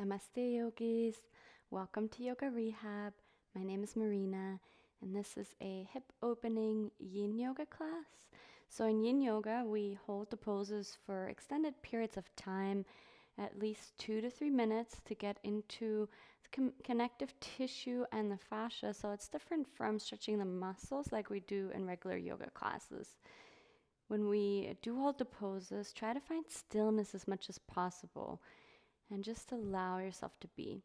Namaste, yogis. Welcome to Yoga Rehab. My name is Marina, and this is a hip opening yin yoga class. So, in yin yoga, we hold the poses for extended periods of time, at least 2 to 3 minutes, to get into the connective tissue and the fascia. So, it's different from stretching the muscles like we do in regular yoga classes. When we do hold the poses, try to find stillness as much as possible and just allow yourself to be.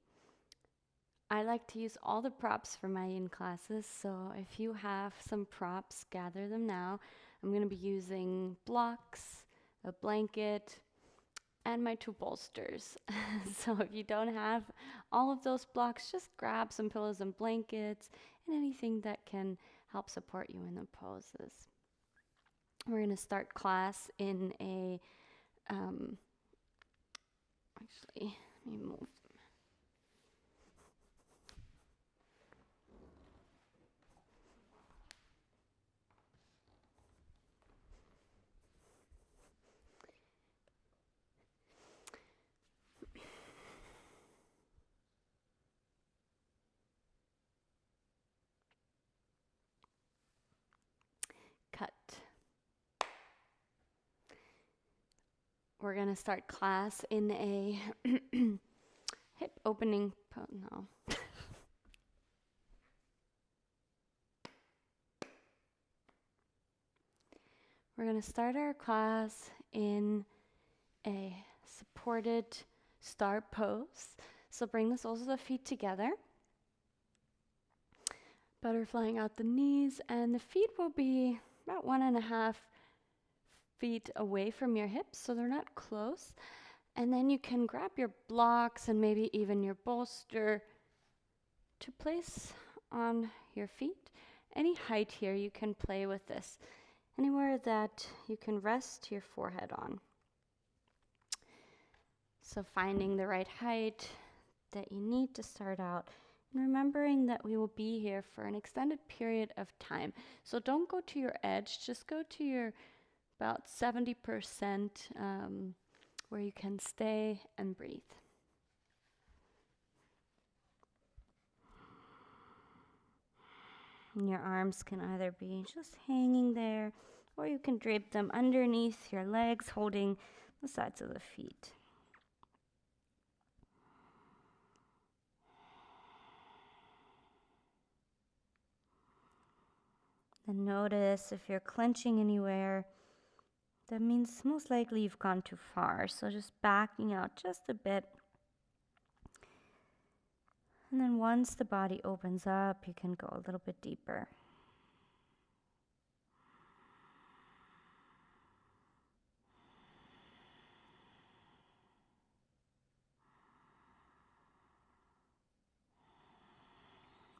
I like to use all the props for my yin classes, so if you have some props, gather them now. I'm going to be using blocks, a blanket, and my 2 bolsters. So if you don't have all of those blocks, just grab some pillows and blankets and anything that can help support you in the poses. We're going to start class in a actually, let me move. Cut. We're going to start class in a hip opening pose. No. We're going to start our class in a supported star pose. So bring the soles of the feet together. Butterflying out the knees, and the feet will be about 1.5 feet away from your hips, so they're not close. And then you can grab your blocks and maybe even your bolster to place on your feet. Any height here, you can play with this. Anywhere that you can rest your forehead on. So finding the right height that you need to start out, and remembering that we will be here for an extended period of time. So don't go to your edge, just go to your about 70% where you can stay and breathe. And your arms can either be just hanging there, or you can drape them underneath your legs, holding the sides of the feet. Then notice if you're clenching anywhere, that means most likely you've gone too far. So just backing out just a bit. And then once the body opens up, you can go a little bit deeper.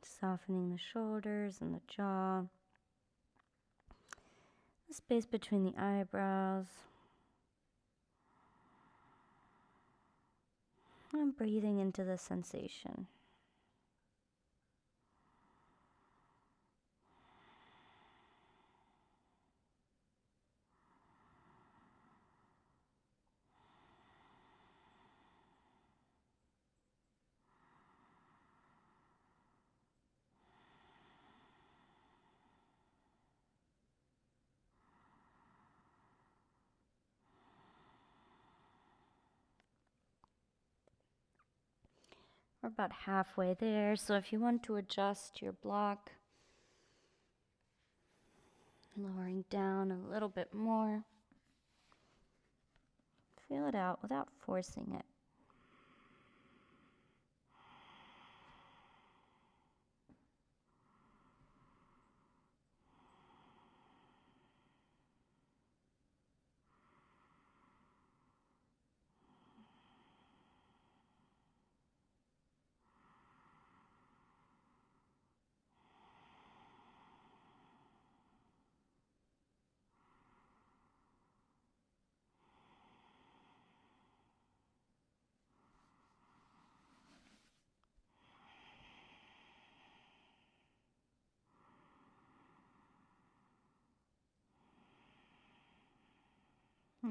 Softening the shoulders and the jaw. The space between the eyebrows. And breathing into the sensation. We're about halfway there, so if you want to adjust your block, lowering down a little bit more, feel it out without forcing it.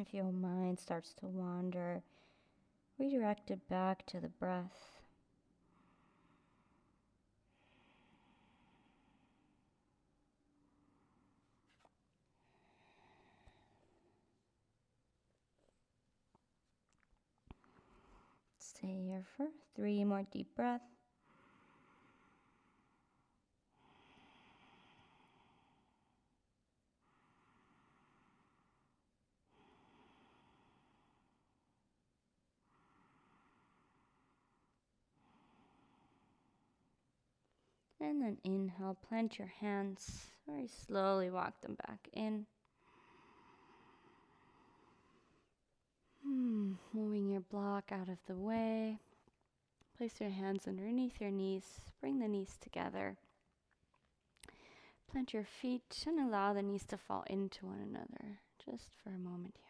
If your mind starts to wander, redirect it back to the breath. Stay here for 3 more deep breaths. And then inhale, plant your hands, very slowly walk them back in. Moving your block out of the way. Place your hands underneath your knees, bring the knees together. Plant your feet and allow the knees to fall into one another, just for a moment here.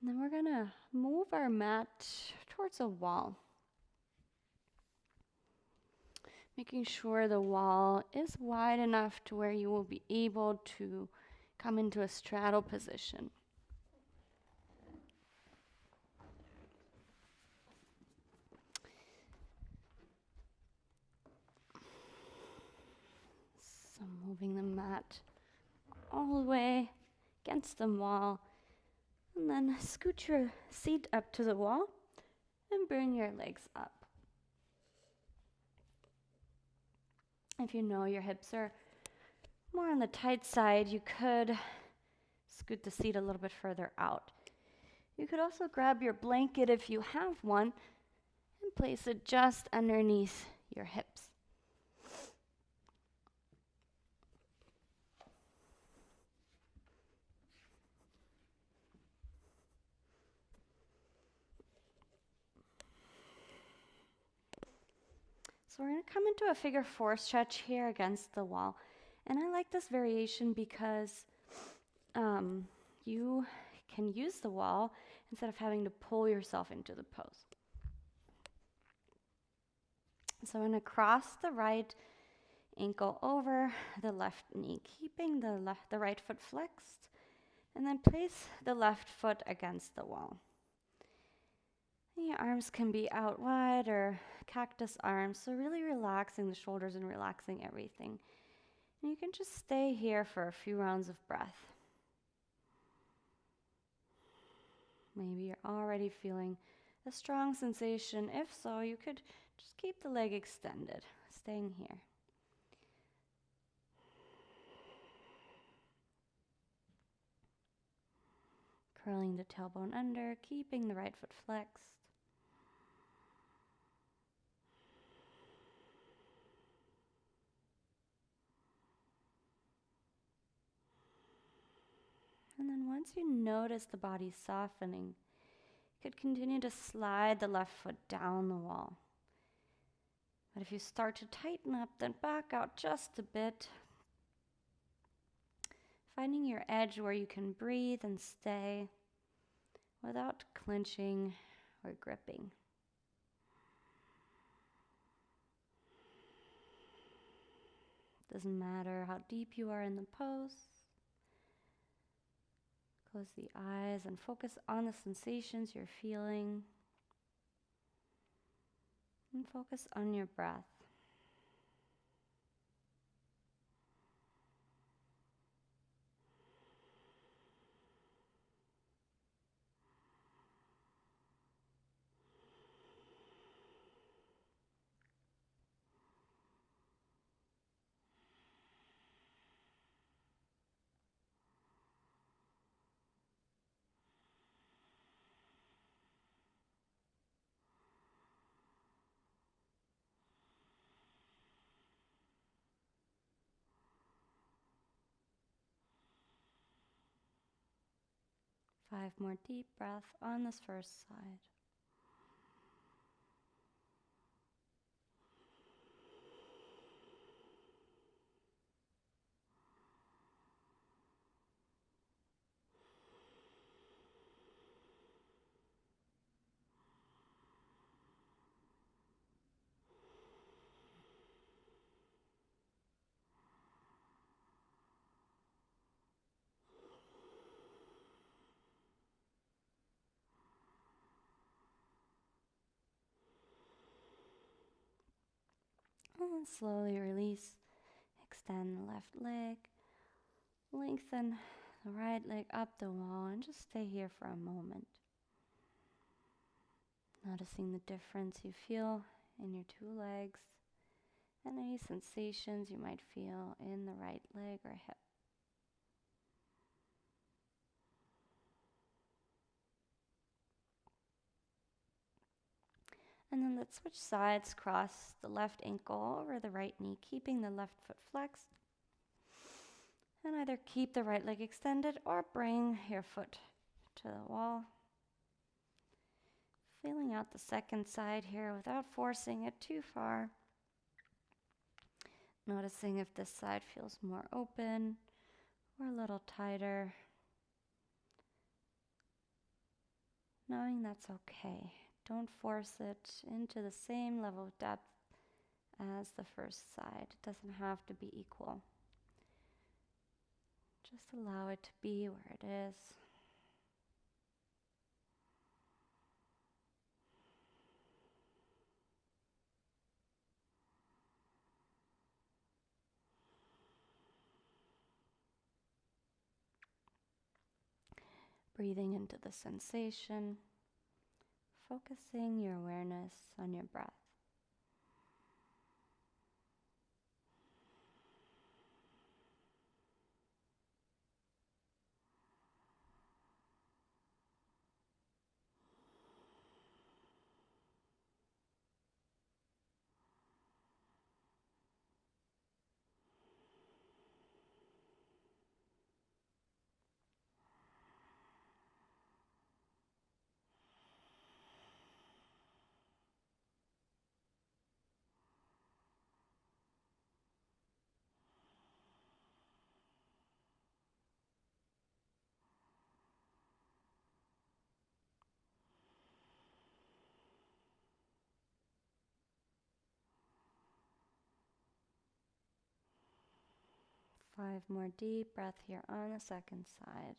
And then we're gonna move our mat towards a wall. Making sure the wall is wide enough to where you will be able to come into a straddle position. So moving the mat all the way against the wall, and then scoot your seat up to the wall and bring your legs up. If you know your hips are more on the tight side, you could scoot the seat a little bit further out. You could also grab your blanket if you have one and place it just underneath your hips. So we're going to come into a figure 4 stretch here against the wall. And I like this variation because you can use the wall instead of having to pull yourself into the pose. So I'm going to cross the right ankle over the left knee, keeping the right foot flexed, and then place the left foot against the wall. And your arms can be out wide or cactus arms, so really relaxing the shoulders and relaxing everything. And you can just stay here for a few rounds of breath. Maybe you're already feeling a strong sensation. If so, you could just keep the leg extended, staying here. Curling the tailbone under, keeping the right foot flexed. And then once you notice the body softening, you could continue to slide the left foot down the wall. But if you start to tighten up, then back out just a bit, finding your edge where you can breathe and stay without clenching or gripping. Doesn't matter how deep you are in the pose. Close the eyes and focus on the sensations you're feeling. And focus on your breath. Five more deep breaths on this first side. then slowly release. Extend the left leg. Lengthen the right leg up the wall and just stay here for a moment. Noticing the difference you feel in your two legs and any sensations you might feel in the right leg or hip. And then let's switch sides, cross the left ankle over the right knee, keeping the left foot flexed. And either keep the right leg extended or bring your foot to the wall. Feeling out the second side here without forcing it too far. Noticing if this side feels more open or a little tighter. Knowing that's okay. Don't force it into the same level of depth as the first side. It doesn't have to be equal. Just allow it to be where it is. Breathing into the sensation, focusing your awareness on your breath. Five more deep breaths here on the second side.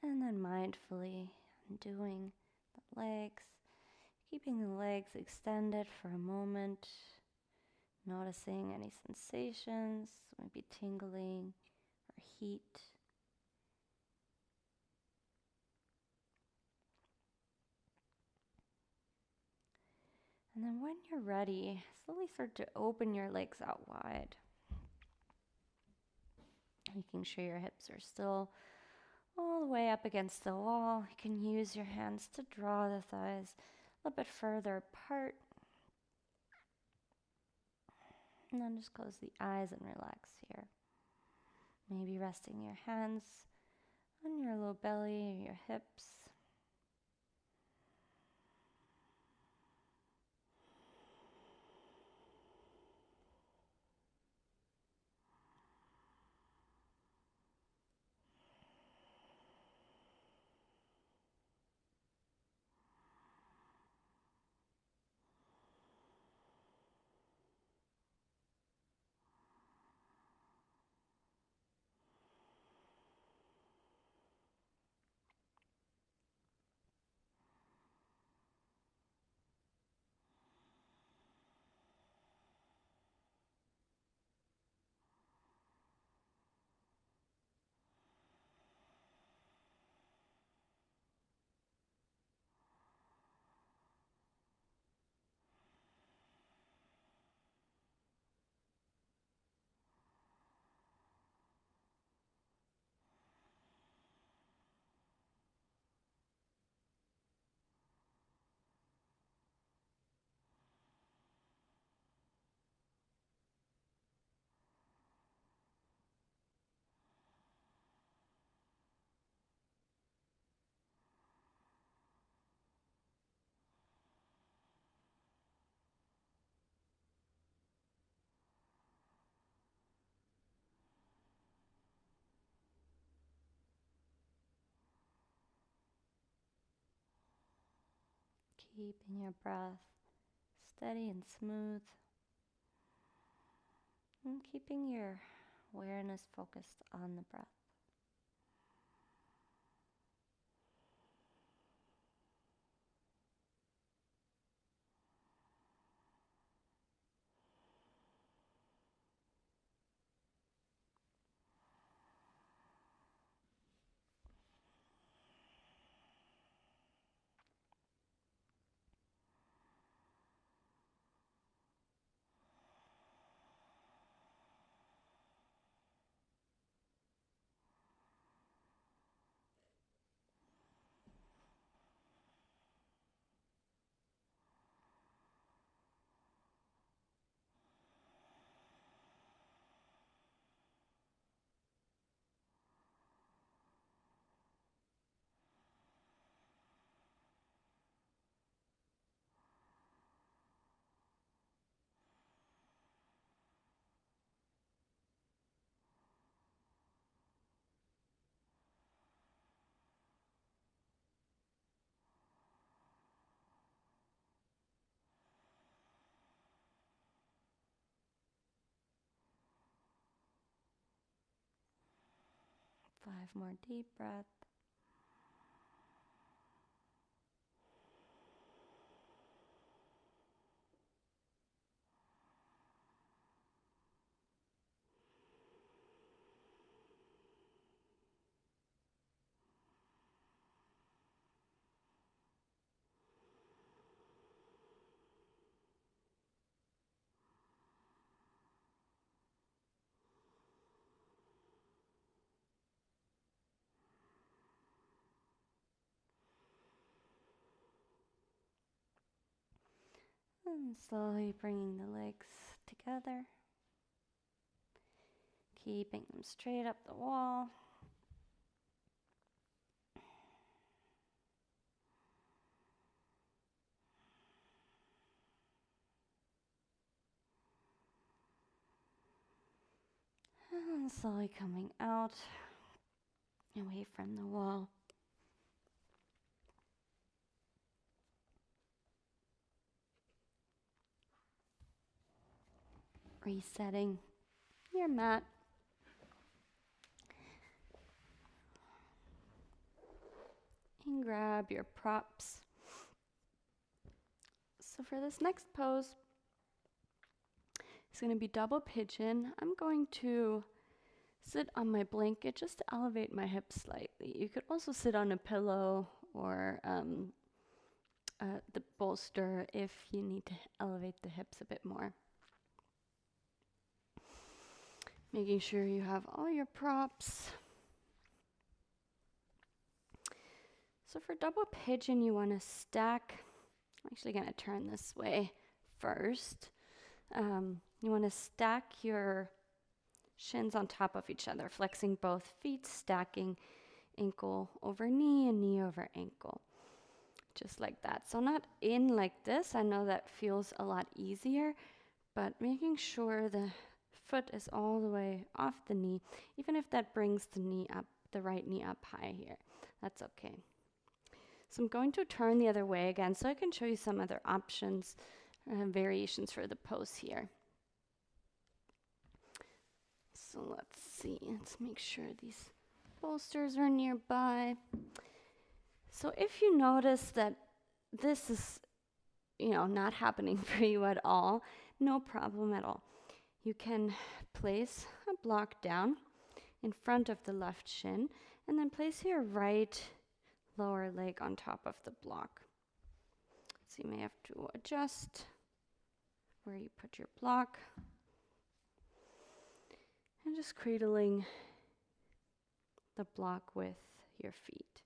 And then mindfully undoing the legs, keeping the legs extended for a moment, noticing any sensations, maybe tingling or heat. And then when you're ready, slowly start to open your legs out wide. Making sure your hips are still all the way up against the wall. You can use your hands to draw the thighs a little bit further apart. And then just close the eyes and relax here. Maybe resting your hands on your low belly or your hips. Keeping your breath steady and smooth. And keeping your awareness focused on the breath. Five more deep breaths. And slowly bringing the legs together. Keeping them straight up the wall. And slowly coming out, away from the wall. Resetting your mat. And grab your props. So for this next pose, it's going to be double pigeon. I'm going to sit on my blanket just to elevate my hips slightly. You could also sit on a pillow or the bolster if you need to elevate the hips a bit more. Making sure you have all your props. So for double pigeon, you want to stack. I'm actually going to turn this way first. You want to stack your shins on top of each other, flexing both feet, stacking ankle over knee and knee over ankle. Just like that. So not in like this. I know that feels a lot easier, but making sure the foot is all the way off the knee, even if that brings the knee up, the right knee up high here. That's okay. So I'm going to turn the other way again so I can show you some other options, variations for the pose here. So let's see, let's make sure these bolsters are nearby. So if you notice that this is, not happening for you at all, no problem at all. You can place a block down in front of the left shin and then place your right lower leg on top of the block. So you may have to adjust where you put your block. And just cradling the block with your feet.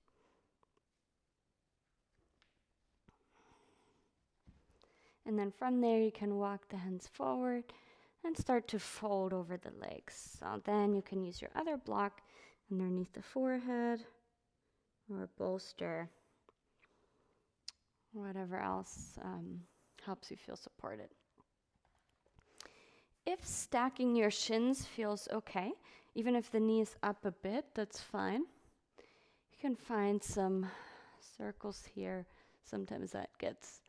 And then from there you can walk the hands forward and start to fold over the legs. So then you can use your other block underneath the forehead or bolster, whatever else helps you feel supported. If stacking your shins feels okay, even if the knee is up a bit, that's fine. You can find some circles here. Sometimes that gets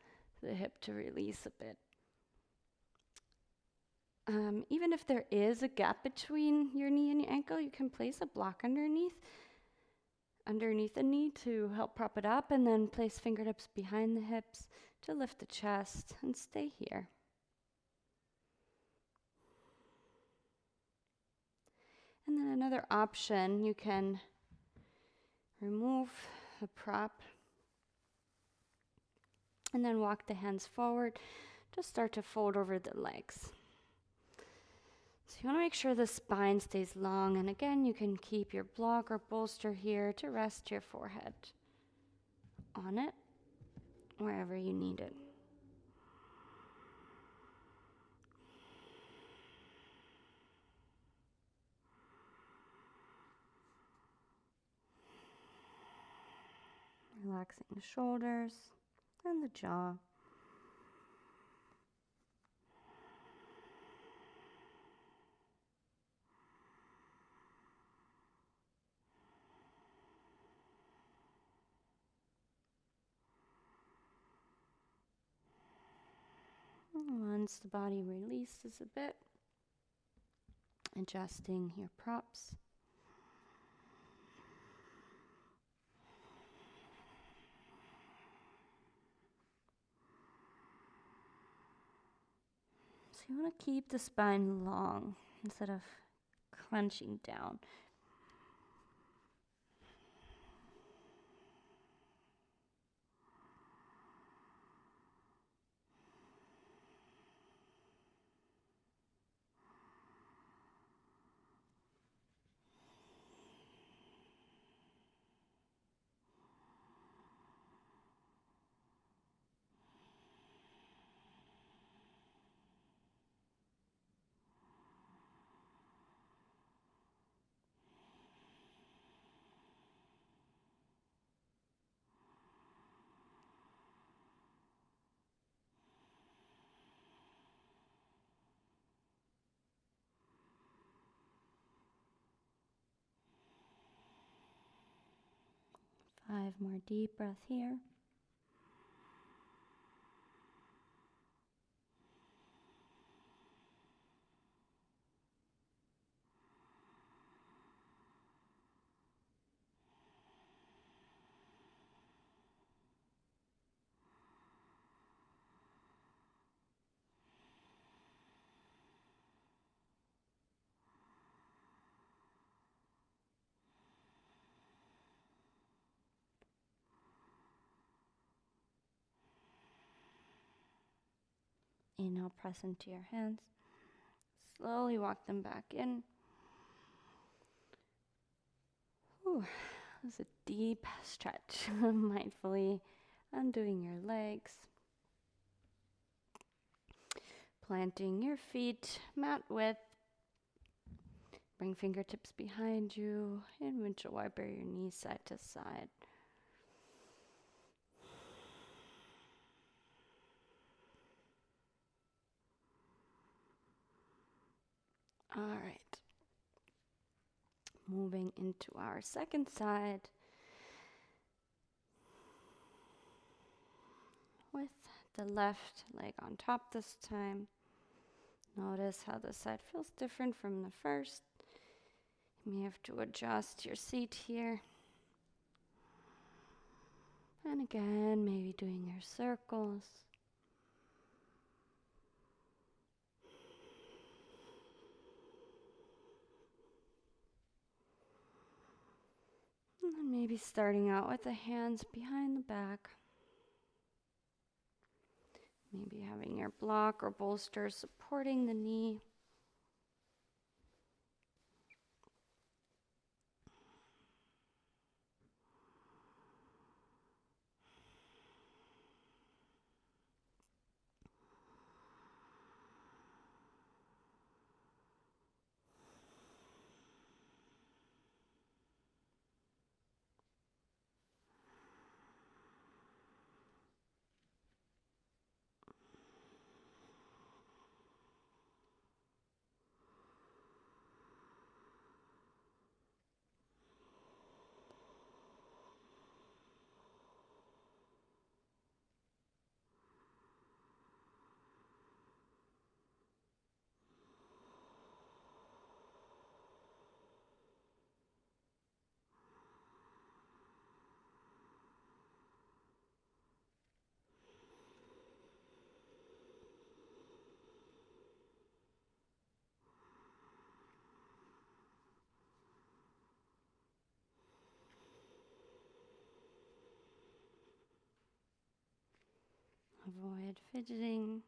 the hip to release a bit. Even if there is a gap between your knee and your ankle, you can place a block underneath the knee to help prop it up, and then place fingertips behind the hips to lift the chest and stay here. And then another option, you can remove the prop and then walk the hands forward. Just start to fold over the legs. So you want to make sure the spine stays long, and again, you can keep your block or bolster here to rest your forehead on it, wherever you need it. Relaxing the shoulders and the jaw. Once the body releases a bit, adjusting your props. So you want to keep the spine long instead of clenching down. Five more deep breaths here. Inhale, press into your hands. Slowly walk them back in. Ooh, this is a deep stretch. Mindfully undoing your legs. Planting your feet mat width. Bring fingertips behind you and windshield wiper your knees side to side. All right. Moving into our second side with the left leg on top this time. Notice how this side feels different from the first. You may have to adjust your seat here. And again, maybe doing your circles. And then maybe starting out with the hands behind the back. Maybe having your block or bolster supporting the knee. Avoid fidgeting.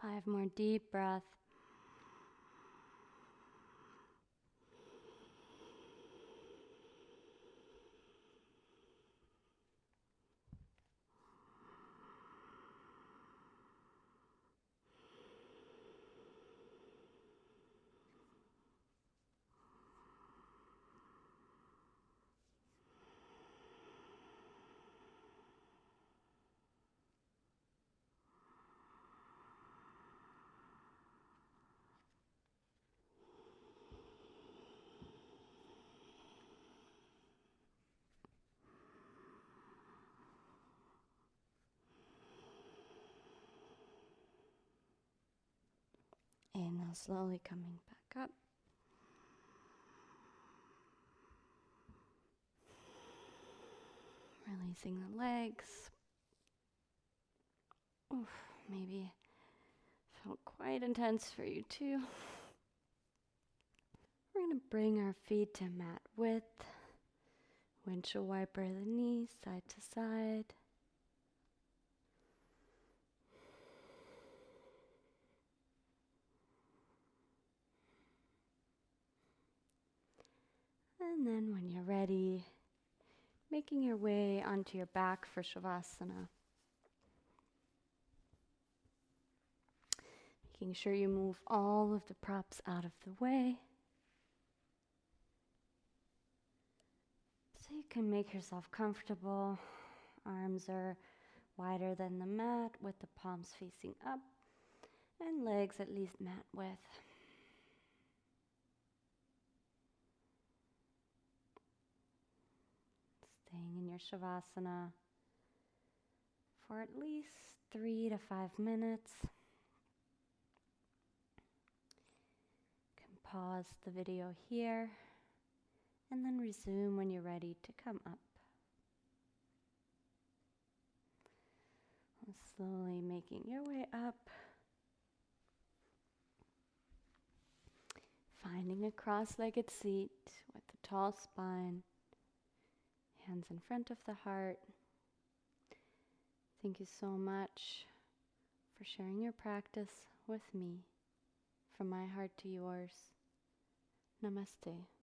Five more deep breaths. And now slowly coming back up. Releasing the legs. Oof, maybe felt quite intense for you too. We're going to bring our feet to mat width. Windshield wiper the knees side to side. And then when you're ready, making your way onto your back for Shavasana. Making sure you move all of the props out of the way. So you can make yourself comfortable. Arms are wider than the mat with the palms facing up and legs at least mat width. Staying in your Shavasana for at least 3 to 5 minutes. You can pause the video here and then resume when you're ready to come up. And slowly making your way up. Finding a cross-legged seat with a tall spine. Hands in front of the heart. Thank you so much for sharing your practice with me. From my heart to yours. Namaste.